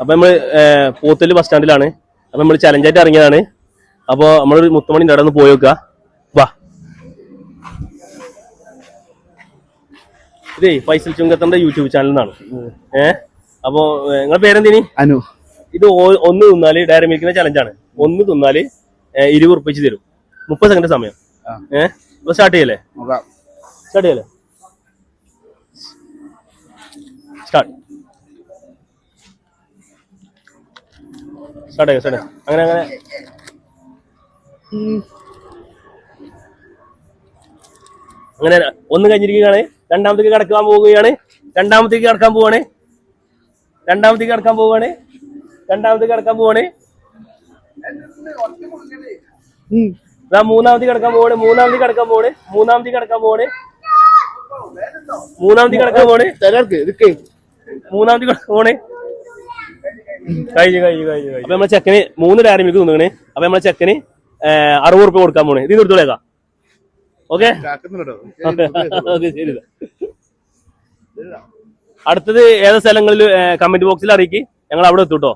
അപ്പൊ നമ്മള് പോത്തല് ബസ് സ്റ്റാൻഡിലാണ്. അപ്പൊ നമ്മള് ചലഞ്ചായിട്ട് ഇറങ്ങിയതാണ്. അപ്പൊ നമ്മളൊരു മുത്തുമണി അവിടെ ഒന്ന് പോയി നോക്കുക. വാ. ഇതേ ഫൈസൽ ചുങ്കത്തന്റെ യൂട്യൂബ് ചാനലിൽ നിന്നാണ്. അപ്പൊ നിങ്ങളുടെ പേരെന്തിനി? അനു. ഇത് ഒന്ന് തിന്നാല് ഡയറി മിൽക്കിന്റെ ചലഞ്ചാണ്. ഒന്ന് തിന്നാല് 20 ഉറുപ്പിച്ച് തരും. 30 സെക്കൻഡ് സമയം. അപ്പൊ സ്റ്റാർട്ട് ചെയ്യല്ലേ? സ്റ്റാർട്ട് ചെയ്യല്ലേ? സ്റ്റാർട്ട് അങ്ങനെ ഒന്ന് കഴിഞ്ഞിരിക്കുകയാണ്. രണ്ടാമത്തേക്ക് കടക്കാൻ പോവുകയാണ്. രണ്ടാമത്തേക്ക് കടക്കാൻ പോവാണ്. മൂന്നാമത്തേക്ക് കടക്കാൻ പോവാണ്. അപ്പൊ നമ്മളെ ചെക്കന് 3 ഡയറി മിൽക്ക് തിന്നണേ. അപ്പൊ നമ്മളെ ചെക്കന് 60 ഉറുപ്പിക കൊടുക്കാൻ പോണേ. ഇത് നിർത്തോളേക്കാം. ഓക്കെ, ശരി. അടുത്തത് ഏത് സ്ഥലങ്ങളിൽ കമന്റ് ബോക്സിൽ അറിയിക്ക്, ഞങ്ങൾ അവിടെ എത്തൂട്ടോ.